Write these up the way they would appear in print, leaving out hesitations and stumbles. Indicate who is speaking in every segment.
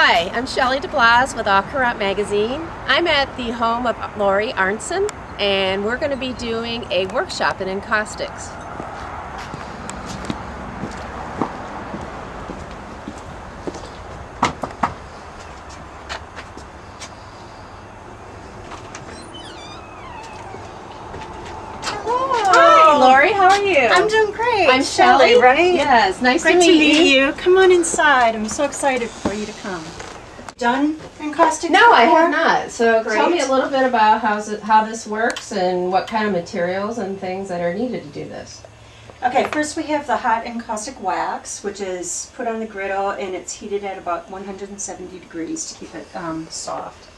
Speaker 1: Hi, I'm Shelley DeBlase with Courant magazine. I'm at the home of Lauri, Arntsen, and we're going to be doing a workshop in Encaustics. Hi, Lauri, how are you?
Speaker 2: I'm doing great.
Speaker 1: I'm Shelley,
Speaker 2: right?
Speaker 1: Yes, nice
Speaker 2: Great
Speaker 1: to meet you.
Speaker 2: Come on inside. I'm so excited for you to come. Done Encaustics?
Speaker 1: No, I have not. So
Speaker 2: Great.
Speaker 1: tell me a little bit about how this works and what kind of materials and things that are needed to do this.
Speaker 2: Okay, first we have the hot encaustic wax, which is put on the griddle and it's heated at about 170 degrees to keep it soft.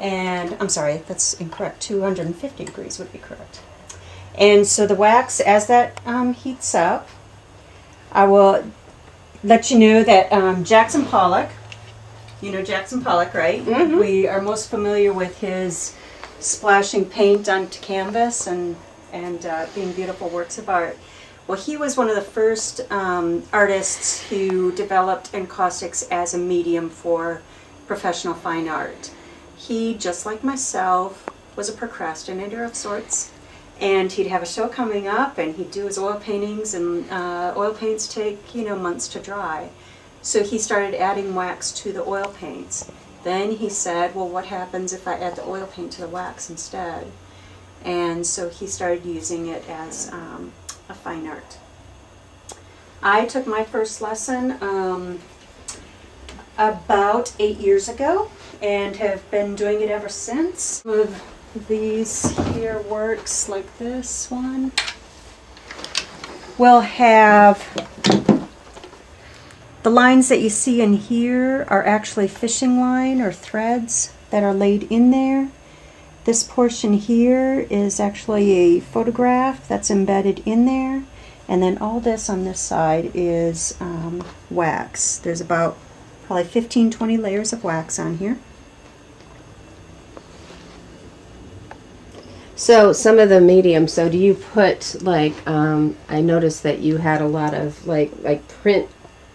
Speaker 2: And, I'm sorry, that's incorrect. 250 degrees would be correct. And so the wax, as that heats up, I will let you know that Jackson Pollock, you know Jackson Pollock, right?
Speaker 1: Mm-hmm.
Speaker 2: We are most familiar with his splashing paint onto canvas and being beautiful works of art. Well, he was one of the first artists who developed encaustics as a medium for professional fine art. He, just like myself, was a procrastinator of sorts. And he'd have a show coming up, and he'd do his oil paintings, and oil paints take, months to dry. So he started adding wax to the oil paints. Then he said, well, what happens if I add the oil paint to the wax instead? And so he started using it as a fine art. I took my first lesson about 8 years ago, and have been doing it ever since. These here works like this one. We'll have the lines that you see in here are actually fishing line or threads that are laid in there. This portion here is actually a photograph that's embedded in there. And then all this on this side is wax. There's about probably 15-20 layers of wax on here.
Speaker 1: So some of the mediums, so do you put like, I noticed that you had a lot of like print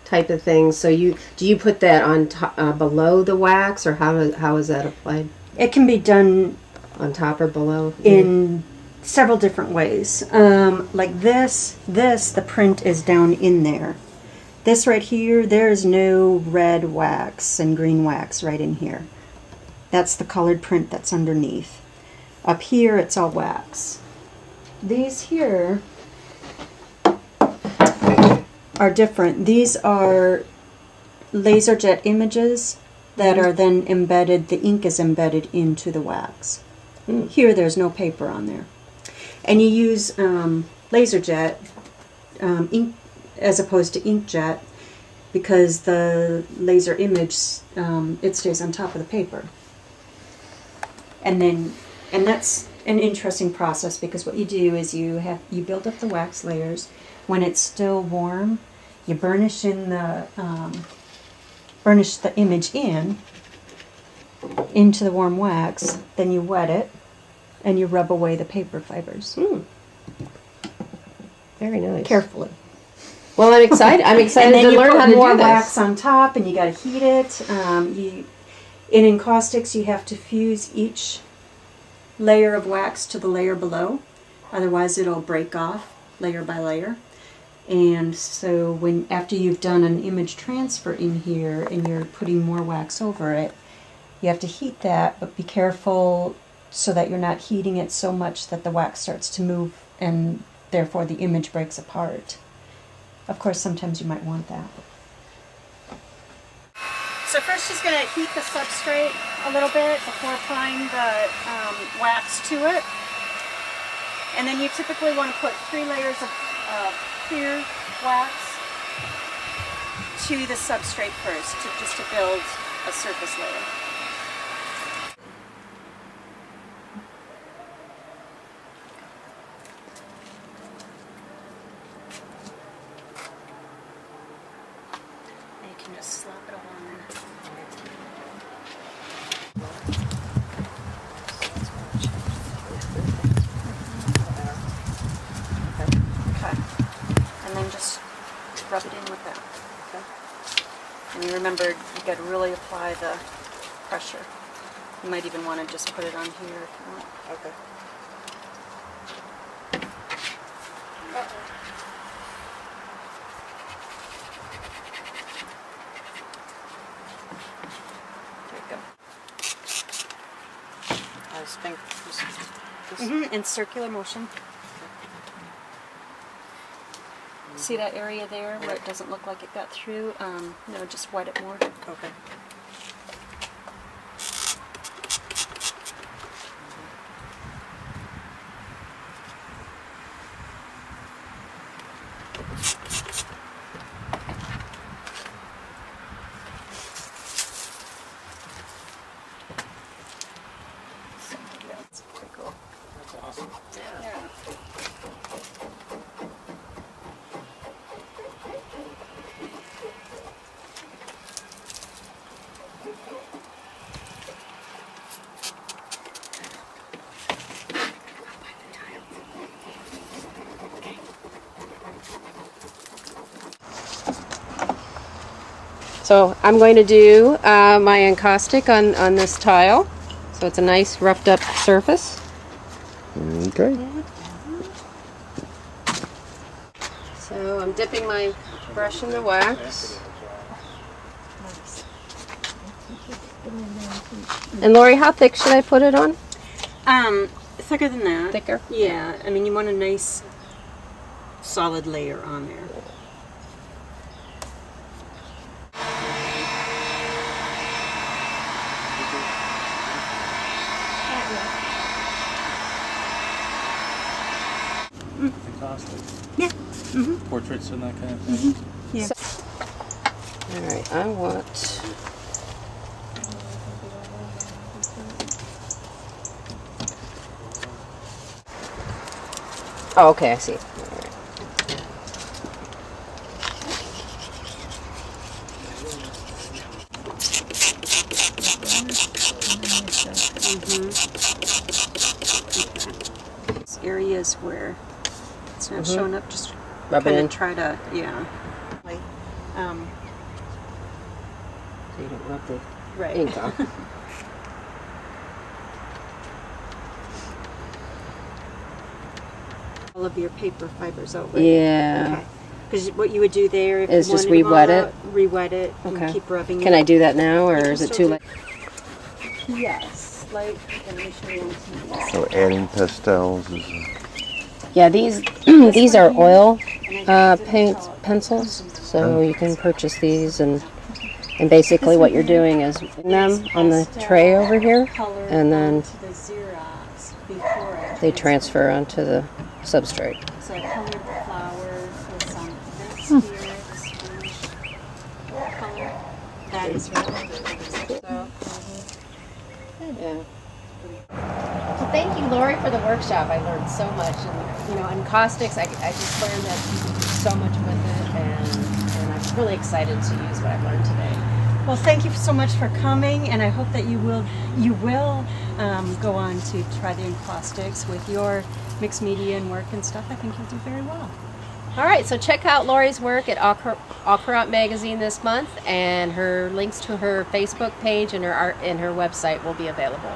Speaker 1: type of things, so do you put that on top, below the wax, or how is that applied?
Speaker 2: It can be done
Speaker 1: on top or below?
Speaker 2: In several different ways. Like this, the print is down in there. This right here, there's no red wax and green wax right in here. That's the colored print that's underneath. Up here, it's all wax. These here are different. These are laser jet images that are then embedded, the ink is embedded into the wax. Here, there's no paper on there. And you use laser jet ink as opposed to inkjet because the laser image, it stays on top of the paper. And that's an interesting process because what you do is you build up the wax layers. When it's still warm, you burnish the image into the warm wax. Then you wet it, and you rub away the paper fibers.
Speaker 1: Very nice.
Speaker 2: Carefully.
Speaker 1: Well, I'm excited. I'm excited
Speaker 2: and then
Speaker 1: to learn how to do this.
Speaker 2: more wax on top, and you got to heat it. In encaustics, you have to fuse each layer of wax to the layer below, otherwise it'll break off layer by layer. And so after you've done an image transfer in here and you're putting more wax over it, you have to heat that, but be careful so that you're not heating it so much that the wax starts to move and therefore the image breaks apart. Of course, sometimes you might want that. So first she's going to heat the substrate a little bit before applying the wax to it. And then you typically want to put 3 layers of clear wax to the substrate first, just to build a surface layer. You can just slap it along. Okay. And then just rub it in with that. Okay. And remember, you got to really apply the pressure. You might even want to just put it on here if you want.
Speaker 3: Okay.
Speaker 2: There you go.
Speaker 3: I just think this
Speaker 2: In circular motion. See that area there where it doesn't look like it got through? No, just wet it more.
Speaker 3: okay.
Speaker 2: That's pretty cool.
Speaker 4: That's awesome.
Speaker 2: Yeah.
Speaker 1: So I'm going to do my encaustic on this tile. So it's a nice roughed up surface.
Speaker 5: Okay.
Speaker 1: So I'm dipping my brush in the wax. And Lauri, how thick should I put it on?
Speaker 2: Thicker than that.
Speaker 1: Thicker?
Speaker 2: Yeah, I mean you want a nice solid layer on there.
Speaker 4: Encaustics.
Speaker 2: Yeah.
Speaker 4: Portraits and that kind of thing.
Speaker 2: Yeah.
Speaker 1: All right, I want. Oh, okay, I see. All right.
Speaker 2: Areas where it's not showing up, just
Speaker 1: Rub it
Speaker 2: kind
Speaker 1: in.
Speaker 2: of try to, yeah.
Speaker 1: So you don't rub the
Speaker 2: Right.
Speaker 1: ink off.
Speaker 2: All of your paper fibers over.
Speaker 1: Yeah.
Speaker 2: Because what you would do there if
Speaker 1: Is
Speaker 2: you
Speaker 1: just
Speaker 2: wanted them
Speaker 1: re-wet
Speaker 2: all
Speaker 1: it?
Speaker 2: out, re-wet it,
Speaker 1: Okay.
Speaker 2: and keep rubbing
Speaker 1: Can
Speaker 2: it.
Speaker 1: I do that now, or is it too late?
Speaker 2: Yes, like, let me show you one.
Speaker 5: So adding pastels is
Speaker 1: Yeah, these these are oil paint pencils, so you can purchase these, and basically what you're doing is putting them on the tray over here, and then
Speaker 2: To the Xerox before it.
Speaker 1: they transfer onto the substrate.
Speaker 2: So I colored the flowers with some this here, this orange color. That is really good.
Speaker 1: Yeah. Well, thank you, Lauri, for the workshop. I learned so much, and encaustics. I just learned that you can do so much with it, and I'm really excited to use what I've learned today.
Speaker 2: Well, thank you so much for coming, and I hope that you will go on to try the encaustics with your mixed media and work and stuff. I think you'll do very well.
Speaker 1: All right, so check out Lauri's work at Courant magazine this month, and her links to her Facebook page and her art and her website will be available.